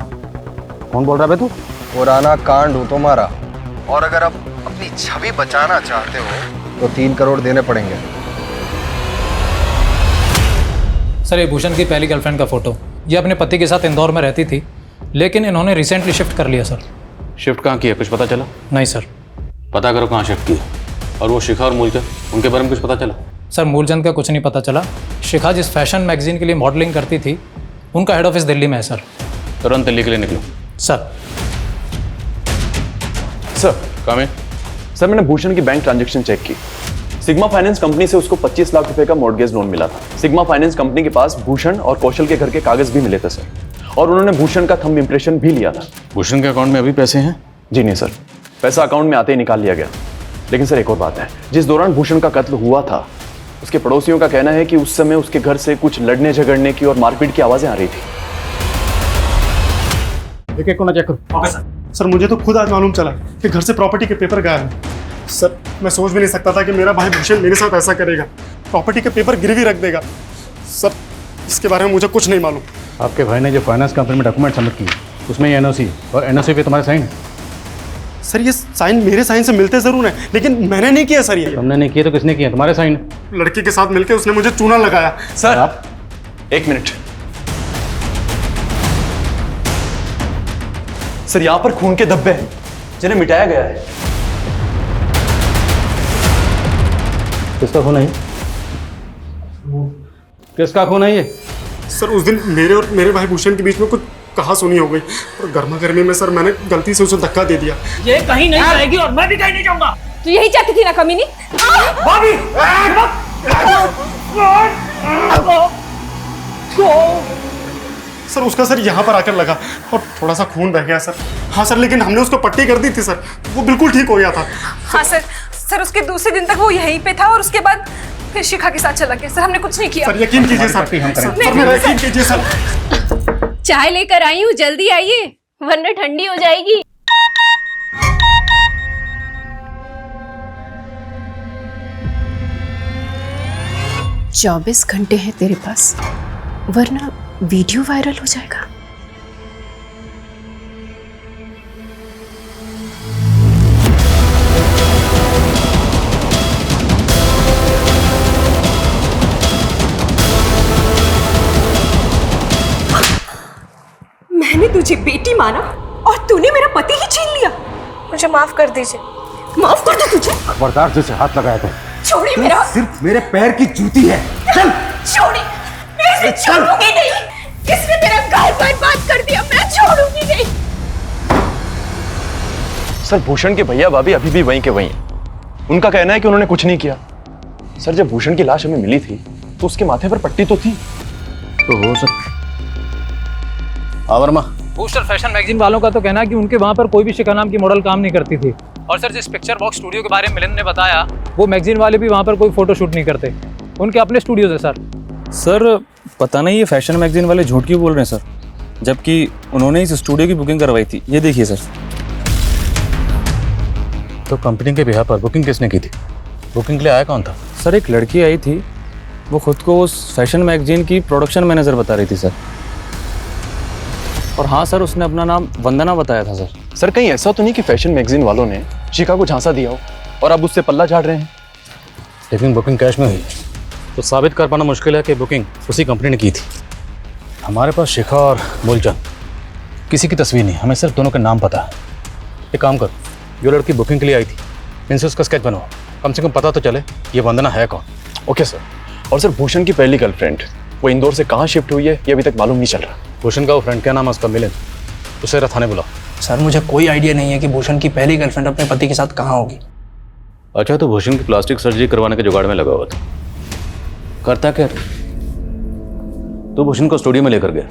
कौन बोल रहा है तू? पुराना कांड हो तुम्हारा, और अगर आप अपनी छवि बचाना चाहते हो तो 3 करोड़ देने पड़ेंगे। सर, ये भूषण की पहली गर्लफ्रेंड का फोटो। ये अपने पति के साथ इंदौर में रहती थी, लेकिन इन्होंने रिसेंटली शिफ्ट कर लिया सर। शिफ्ट कहाँ किया, कुछ पता चला? नहीं सर। पता करो कहाँ शिफ्ट किया। और वो शिखा और मूलचंद, उनके बारे में कुछ पता चला? सर, मूलचंद का कुछ नहीं पता चला। शिखा जिस फैशन मैगजीन के लिए मॉडलिंग करती थी, उनका हेड ऑफिस दिल्ली में है सर। तुरंत दिल्ली के लिए निकलो। सर। सर, सर, मैंने भूषण की बैंक ट्रांजैक्शन चेक की। सिग्मा फाइनेंस कंपनी से उसको 25 लाख रुपए का मॉर्गेज लोन मिला था। सिग्मा फाइनेंस कंपनी के पास भूषण और कौशल के घर के कागज भी मिले थे सर, और उन्होंने भूषण का थंब इंप्रेशन भी लिया था। भूषण के अकाउंट में अभी पैसे हैं? जी नहीं सर, पैसा अकाउंट में आते ही निकाल लिया गया। लेकिन सर, एक और बात है, जिस दौरान भूषण का कत्ल हुआ था, उसके पड़ोसियों का कहना है कि उस समय उसके घर से कुछ लड़ने झगड़ने की और मारपीट की आवाजें आ रही थी। एक कोना चेक करो। Okay sir. सर, मुझे तो खुद आज मालूम चला कि घर से प्रॉपर्टी के पेपर गायब हैं। सर, मैं सोच भी नहीं सकता था कि मेरा भाई भूषण मेरे साथ ऐसा करेगा, प्रॉपर्टी के पेपर गिरवी रख देगा। सर, इसके बारे में मुझे कुछ नहीं मालूम। आपके भाई ने जो फाइनेंस कंपनी में डॉक्यूमेंट सबमिट किए, उसमें ये एनओसी और एनओसी पे तुम्हारे साइन है? सर, ये साइन मेरे साइन से मिलते जरूर हैं, लेकिन मैंने नहीं किया सर। ये तुमने नहीं किया तो किसने किया? तुम्हारे साइन है। लड़की के साथ मिलकर उसने मुझे चूना लगाया। सर, आप 1 मिनट। सर, यहां पर खून के धब्बे हैं जिन्हें मिटाया गया है। किसका खून है ये? किसका खून है ये? सर उस दिन मेरे और मेरे भाई भूषण के बीच में कुछ कहा सुनी हो गई और गर्मा गर्मी में सर मैंने गलती से उसे धक्का दे दिया। ये कहीं नहीं जाएगी और मैं भी कहीं नहीं जाऊंगा। तू यही चाहती थी ना कमीनी? भाभी सर उसका सर यहाँ पर आकर लगा और थोड़ा सा खून बह गया सर। हाँ सर, लेकिन हमने उसको पट्टी कर दी थी सर, वो बिल्कुल ठीक हो गया था। हाँ सर उसके दूसरे दिन तक वो यहीं पे था और उसके बाद फिर शिखा के साथ चला गया। सर हमने कुछ नहीं किया। सर यकीन कीजिए सर, सर मेरा यकीन कीजिए सर। चाय लेकर आई हूँ, जल्दी आइए वरना ठंडी हो जाएगी। चौबीस घंटे हैं तेरे पास वरना वीडियो वायरल हो जाएगा। मैंने तुझे बेटी माना और तूने मेरा पति ही छीन लिया। मुझे माफ कर दीजिए। माफ कर दो तुझे। खबरदार तुझसे हाथ लगाया तो छोड़िए मेरा। सिर्फ मेरे पैर की जूती है। चल छोड़िए, मैं इसे छोड़ूंगी नहीं। इसने मेरा घर बर्बाद कर दिया, मैं छोड़ूंगी नहीं। सर भूषण के भैया भाभी अभी भी वहीं के वहीं हैं। उनका कहना है कि उन्होंने कुछ नहीं किया। सर जब भूषण की लाश हमें मिली थी तो उसके माथे पर पट्टी तो थी। तो हो सकता। वर्मा, बूस्टर फैशन मैगजीन वालों का तो कहना है कि उनके वहाँ पर कोई भी शिखा नाम की मॉडल काम नहीं करती थी। और सर जिस पिक्चर बॉक्स स्टूडियो के बारे में मिलिंद ने बताया, वो मैगजीन वाले भी वहाँ पर कोई फोटो शूट नहीं करते। उनके अपने स्टूडियोज है सर। सर पता नहीं ये फैशन मैगजीन वाले झूठ क्यों बोल रहे हैं सर, जबकि उन्होंने इस स्टूडियो की बुकिंग करवाई थी। ये देखिए सर। तो कंपनी के बिहार पर बुकिंग किसने की थी? बुकिंग के लिए आया कौन था? सर एक लड़की आई थी, वो खुद को उस फैशन मैगजीन की प्रोडक्शन मैनेजर बता रही थी सर। और हाँ सर, उसने अपना नाम वंदना बताया था सर। सर कहीं ऐसा तो नहीं कि फैशन मैगजीन वालों ने शिखा को झांसा दिया हो और अब उससे पल्ला झाड़ रहे हैं? लेकिन बुकिंग कैश में हुई तो साबित कर पाना मुश्किल है कि बुकिंग उसी कंपनी ने की थी। हमारे पास शिखा और मूलचंद किसी की तस्वीर नहीं, हमें सिर्फ दोनों के नाम पता है। एक काम कर, जो लड़की बुकिंग के लिए आई थी इनसे उसका स्केच बनवाओ, कम से कम पता तो चले ये वंदना है कौन। Okay sir. और सर भूषण की पहली गर्लफ्रेंड वो इंदौर से कहाँ शिफ्ट हुई है ये अभी तक मालूम नहीं चल रहा। भूषण का वो फ्रेंड, क्या नाम है उसका? मिलिंद। उसे थाने बुलाओ। सर मुझे कोई आइडिया नहीं है कि भूषण की पहली गर्लफ्रेंड अपने पति के साथ कहाँ होगी। अच्छा, तो भूषण की प्लास्टिक सर्जरी करवाने के जुगाड़ में लगा हुआ था। करता क्या तो भूषण को स्टूडियो में लेकर गया,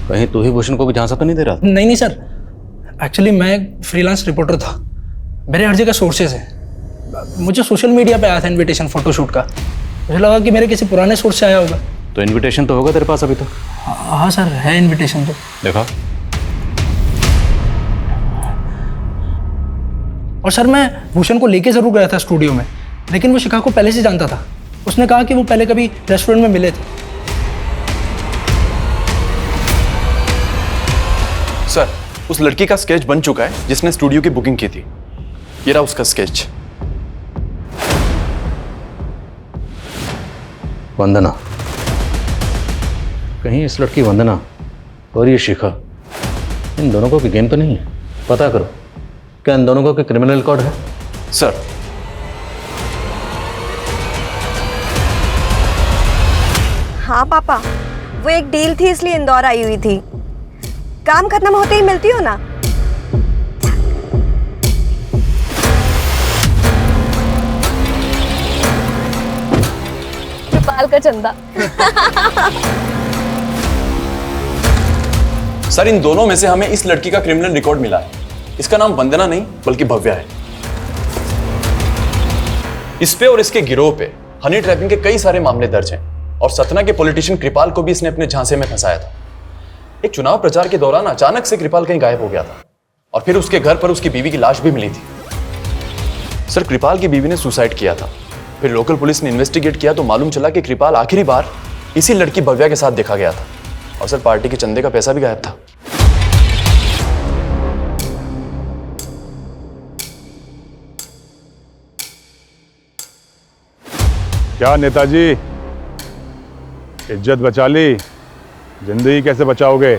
कहीं तू ही भूषण को भी झांसा तो नहीं दे रहा? नहीं सर, एक्चुअली मैं एक फ्रीलांस रिपोर्टर था, मेरे हर जगह सोर्सेज है। मुझे सोशल मीडिया पे आया था इनविटेशन फोटोशूट का, मुझे लगा कि मेरे किसी पुराने सोर्स से आया होगा। तो इनविटेशन तो होगा तेरे पास अभी तो? हाँ सर है इनविटेशन तो। देखा। और सर मैं भूषण को लेके जरूर गया था स्टूडियो में, लेकिन वो शिखा को पहले से जानता था। उसने कहा कि वो पहले कभी रेस्टोरेंट में मिले थे। सर उस लड़की का स्केच बन चुका है जिसने स्टूडियो की बुकिंग की थी। ये रहा उसका स्केच। वंदना, कहीं इस लड़की वंदना और ये शिखा, इन दोनों को गेम तो नहीं है? पता करो, क्या इन दोनों को क्रिमिनल रिकॉर्ड है? सर हाँ पापा, वो एक डील थी इसलिए इंदौर आई हुई थी। काम खत्म होते ही मिलती हो ना। बाल का चंदा। सर इन दोनों में से हमें इस लड़की का क्रिमिनल रिकॉर्ड मिला है। इसका नाम वंदना नहीं बल्कि भव्या है। इस पे और इसके गिरोह पे हनी ट्रैपिंग के कई सारे मामले दर्ज हैं और सतना के पॉलिटिशियन कृपाल को भी इसने अपने झांसे में फंसाया था। एक चुनाव प्रचार के दौरान अचानक से कृपाल कहीं गायब हो गया था और फिर उसके घर पर उसकी बीवी की लाश भी मिली थी। सर कृपाल की बीवी ने सुसाइड किया था। फिर लोकल पुलिस ने इन्वेस्टिगेट किया तो मालूम चला कि कृपाल आखिरी बार इसी लड़की भव्या के साथ देखा गया था और सर पार्टी के चंदे का पैसा भी गायब था। क्या नेताजी, इज्जत बचा ली, जिंदगी कैसे बचाओगे?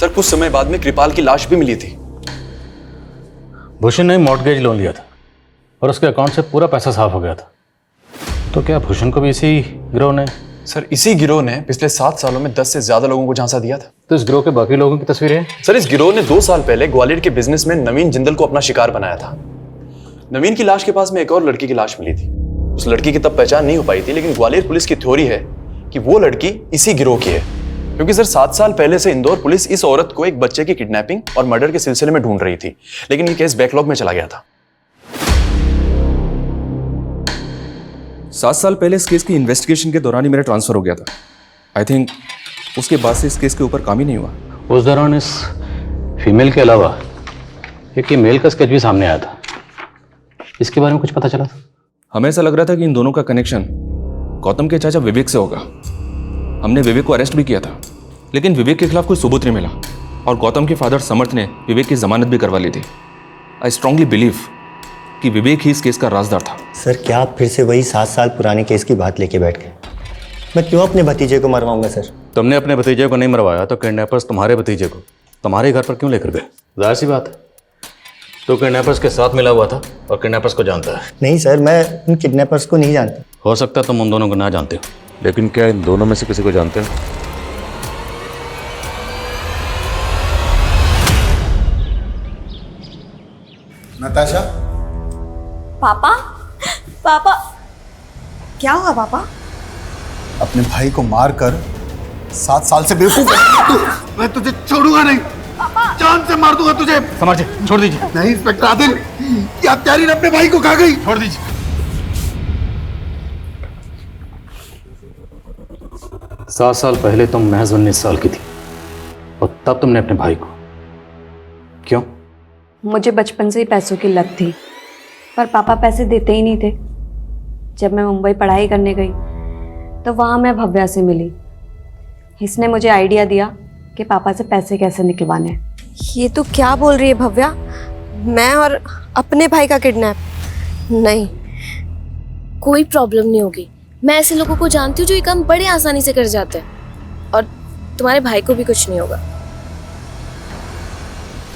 सर कुछ समय बाद में कृपाल की लाश भी मिली थी। भूषण ने मॉर्टगेज लोन लिया था और उसके अकाउंट से पूरा पैसा साफ हो गया था। तो क्या भूषण को भी इसी गिरोह ने? सर इसी गिरोह ने पिछले 7 सालों में 10 से ज्यादा लोगों को झांसा दिया था। तो इस गिरोह के बाकी लोगों की तस्वीरें हैं? सर इस गिरोह ने 2 साल पहले ग्वालियर के बिजनेसमैन नवीन जिंदल को अपना शिकार बनाया था। नवीन की लाश के पास में एक और लड़की की लाश मिली थी। उस लड़की की तब पहचान नहीं हो पाई थी, लेकिन ग्वालियर पुलिस की थ्योरी है कि वो लड़की इसी गिरोह की है, क्योंकि सर 7 साल पहले से इंदौर पुलिस इस औरत को एक बच्चे की किडनैपिंग और मर्डर के सिलसिले में ढूंढ रही थी, लेकिन ये केस बैकलॉग में चला गया था। 7 साल पहले इस केस की इन्वेस्टिगेशन के दौरान ही मेरा ट्रांसफर हो गया था। आई थिंक उसके बाद से इस केस के ऊपर काम ही नहीं हुआ। उस दौरान इस फीमेल के अलावा एक ये मेल का स्केच भी सामने आया था। इसके बारे में कुछ पता चला था? हमें ऐसा लग रहा था कि इन दोनों का कनेक्शन गौतम के चाचा विवेक से होगा। हमने विवेक को अरेस्ट भी किया था, लेकिन विवेक के खिलाफ कोई सबूत नहीं मिला और गौतम के फादर समर्थ ने विवेक की जमानत भी करवा ली थी। आई स्ट्रांगली बिलीव कि विवेक ही इस केस का राजदार था। सर क्या आप फिर से वही 7 साल पुराने केस की बात लेके बैठ गए? मैं क्यों अपने भतीजे को मरवाऊंगा सर? तुमने अपने भतीजे को नहीं मरवाया तो किडनैपर्स तुम्हारे भतीजे को तुम्हारे घर पर क्यों लेकर गए? जाहिर सी बात है तो किडनैपर्स के साथ मिला हुआ था और किडनैपर्स को जानता है। नहीं सर, मैं उन किडनैपर्स को नहीं जानता। हो सकता है तुम उन दोनों को ना जानते हो, लेकिन क्या इन दोनों में से किसी को जानते हो? नताशा, पापा पापा क्या हुआ पापा? अपने भाई को मारकर 7 साल से बेवकूफ तू। मैं तुझे छोड़ूंगा नहीं, जान से मार दूंगा तुझे। समझे, छोड़ दीजिए। नहीं इंस्पेक्टर आदिल, ये हत्यारी ने अपने भाई को खा गई। छोड़ दीजिए। 7 साल पहले तुम महज 19 साल की थी और तब तुमने अपने भाई को क्यों? मुझे बचपन से ही पैसों की लत थी, पर पापा पैसे देते ही नहीं थे। जब मैं मुंबई पढ़ाई करने गई तो वहाँ मैं भव्या से मिली। इसने मुझे आइडिया दिया कि पापा से पैसे कैसे निकलवाने हैं। ये तो क्या बोल रही है भव्या? मैं और अपने भाई का किडनैप? नहीं, कोई प्रॉब्लम नहीं होगी। मैं ऐसे लोगों को जानती हूँ जो ये काम बड़े आसानी से कर जाते हैं, और तुम्हारे भाई को भी कुछ नहीं होगा।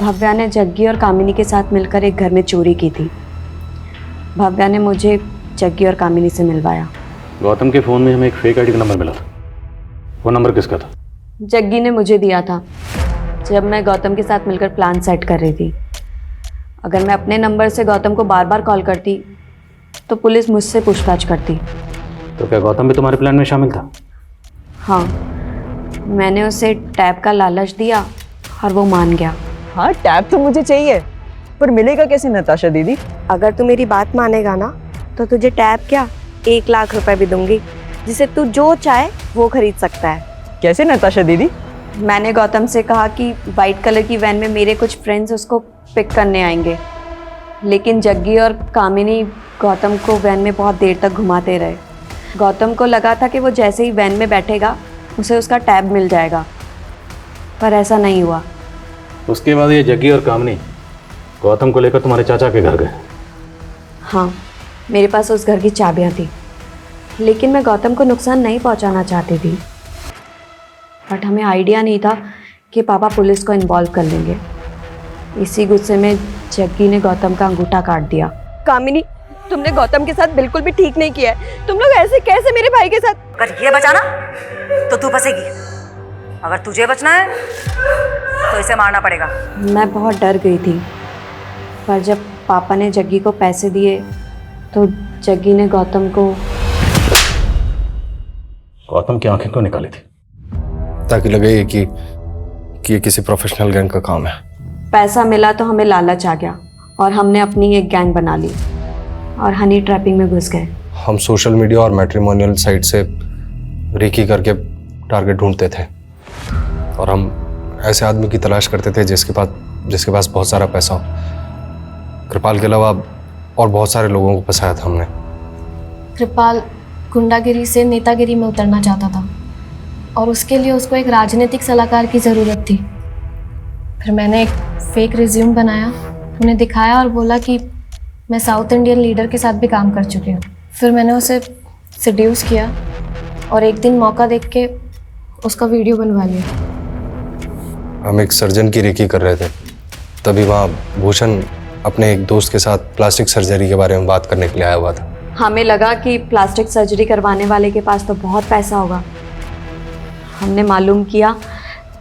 भव्या ने जग्गी और कामिनी के साथ मिलकर एक घर में चोरी की थी। भव्या ने मुझे जग्गी और कामिनी से मिलवाया। गौतम के फ़ोन में हमें एक फेक आईडी का नंबर मिला था। वो नंबर किसका था? जग्गी ने मुझे दिया था जब मैं गौतम के साथ मिलकर प्लान सेट कर रही थी। अगर मैं अपने नंबर से गौतम को बार बार कॉल करती तो पुलिस मुझसे पूछताछ करती। तो क्या गौतम भी तुम्हारे प्लान में शामिल था? हाँ, मैंने उसे टैब का लालच दिया और वो मान गया। हाँ, टैब तो मुझे चाहिए, पर मिलेगा कैसे नताशा दीदी? अगर तू मेरी बात मानेगा ना तो तुझे टैब क्या 1 लाख रुपए भी दूंगी, जिसे तू जो चाहे वो खरीद सकता है। कैसे नताशा दीदी? मैंने गौतम से कहा कि वाइट कलर की वैन में मेरे कुछ फ्रेंड्स उसको पिक करने आएंगे, लेकिन जग्गी और कामिनी गौतम को वैन में बहुत देर तक घुमाते रहे। गौतम को लगा था कि वो जैसे ही वैन में बैठेगा उसे उसका टैब मिल जाएगा, पर ऐसा नहीं हुआ। उसके बाद ये जग्गी और कामिनी गौतम को लेकर तुम्हारे चाचा के घर गए? हाँ, मेरे पास उस घर की चाबियाँ थी, लेकिन मैं गौतम को नुकसान नहीं पहुंचाना चाहती थी। बट हमें आइडिया नहीं था कि पापा पुलिस को इन्वॉल्व कर लेंगे। इसी गुस्से में जग्गी ने गौतम का अंगूठा काट दिया। कामिनी, तुमने गौतम के साथ बिल्कुल भी ठीक नहीं किया है। तुम लोग ऐसे कैसे मेरे भाई के साथ? अगर ये बचाना तो तू बचेगी, अगर तुझे बचना है तो इसे मारना पड़ेगा। मैं बहुत डर गई थी, पर जब पापा ने जग्गी को पैसे दिए तो जग्गी ने गौतम की आंखें क्यों निकाली थी? ताकि लगे कि ये किसी प्रोफेशनल गैंग का काम है। पैसा मिला तो हमें लालच आ गया और हमने अपनी एक गैंग बना ली और हनी ट्रैपिंग में घुस गए। हम सोशल मीडिया और मैट्रिमोनियल साइट से रेकी करके टारगेट ढूंढते थे और हम ऐसे आदमी की तलाश करते थे जिसके पास बहुत सारा पैसा हो। कृपाल के अलावा और बहुत सारे लोगों को फंसाया था हमने। कृपाल गुंडागिरी से नेतागिरी में उतरना चाहता था और उसके लिए उसको एक राजनीतिक सलाहकार की ज़रूरत थी। फिर मैंने एक फेक रिज्यूम बनाया, उन्हें दिखाया और बोला कि मैं साउथ इंडियन लीडर के साथ भी काम कर चुकी हूँ। फिर मैंने उसे सेड्यूस किया और एक दिन मौका देख के उसका वीडियो बनवा लिया। हम एक सर्जन की रेकी कर रहे थे, तभी वहाँ भूषण अपने एक दोस्त के साथ प्लास्टिक सर्जरी के बारे में बात करने के लिए आया हुआ था। हमें लगा कि प्लास्टिक सर्जरी करवाने वाले के पास तो बहुत पैसा होगा। हमने मालूम किया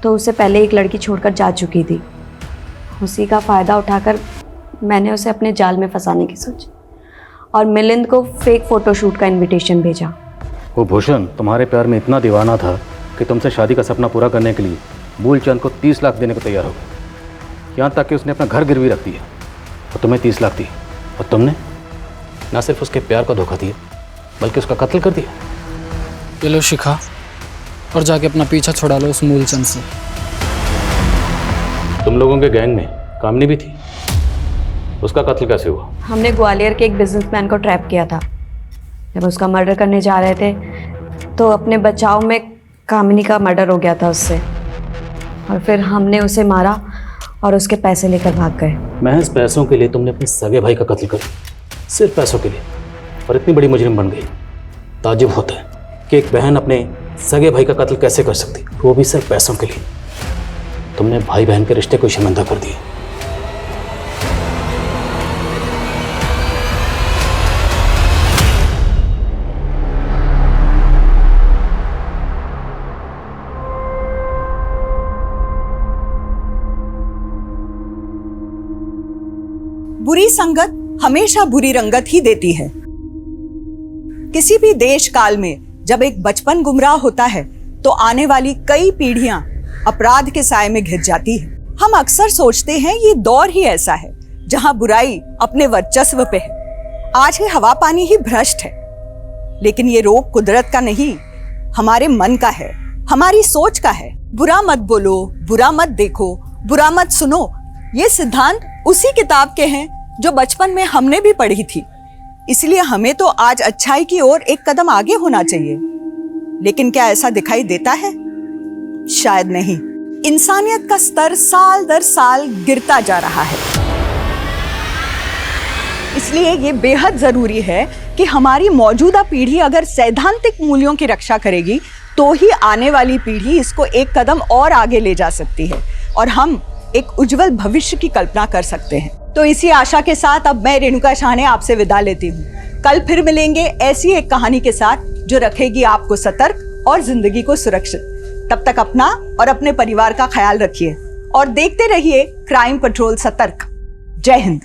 तो उसे पहले एक लड़की छोड़कर जा चुकी थी। उसी का फ़ायदा उठाकर मैंने उसे अपने जाल में फंसाने की सोची और मिलिंद को फेक फ़ोटोशूट का इनविटेशन भेजा। वो भूषण तुम्हारे प्यार में इतना दीवाना था कि तुमसे शादी का सपना पूरा करने के लिए मूलचंद को 30 लाख देने को तैयार हो गया। यहाँ तक कि उसने अपना घर गिरवी रख दिया और तुम्हें 30 लाख दिए, और तुमने ना सिर्फ उसके प्यार को धोखा दिया बल्कि उसका कत्ल कर दिया। ये लो शिखा, और जाके अपना पीछा छुड़ा लो उस मूलचंद से। तुम लोगों के गैंग में कामनी भी थी, उसका कत्ल कैसे हुआ? हमने ग्वालियर के एक बिजनेसमैन को ट्रैप किया था। जब उसका मर्डर करने जा रहे थे तो अपने बचाव में कामिनी का मर्डर हो गया था उससे, और फिर हमने उसे मारा और उसके पैसे लेकर भाग गए। महज पैसों के लिए तुमने अपने सगे भाई का कत्ल कर दिया, सिर्फ पैसों के लिए, और इतनी बड़ी मुजरिम बन गई। ताज्जुब होता है कि एक बहन अपने सगे भाई का कत्ल कैसे कर सकती, वो भी सिर्फ पैसों के लिए। तुमने भाई बहन के रिश्ते को शर्मिंदा कर दिया। बुरी संगत हमेशा बुरी रंगत ही देती है। किसी भी देश काल में जब एक बचपन गुमराह होता है तो आने वाली कई पीढ़ियां अपराध के साए में घिर जाती है। हम अक्सर सोचते हैं ये दौर ही ऐसा है जहां बुराई अपने वर्चस्व पे है। आज ये हवा पानी ही भ्रष्ट है, लेकिन ये रोग कुदरत का नहीं, हमारे मन का है, हमारी सोच का है। बुरा मत बोलो, बुरा मत देखो, बुरा मत सुनो, ये सिद्धांत उसी किताब के हैं जो बचपन में हमने भी पढ़ी थी। इसलिए हमें तो आज अच्छाई की ओर एक कदम आगे होना चाहिए। लेकिन क्या ऐसा दिखाई देता है? शायद नहीं। इंसानियत का स्तर साल दर साल गिरता जा रहा है। इसलिए ये बेहद जरूरी है कि हमारी मौजूदा पीढ़ी अगर सैद्धांतिक मूल्यों की रक्षा करेगी तो ही आने वाली पीढ़ी इसको एक कदम और आगे ले जा सकती है और हम एक उज्जवल भविष्य की कल्पना कर सकते हैं। तो इसी आशा के साथ अब मैं रेणुका शाहने आपसे विदा लेती हूँ। कल फिर मिलेंगे ऐसी एक कहानी के साथ जो रखेगी आपको सतर्क और जिंदगी को सुरक्षित। तब तक अपना और अपने परिवार का ख्याल रखिए और देखते रहिए क्राइम पेट्रोल सतर्क। जय हिंद।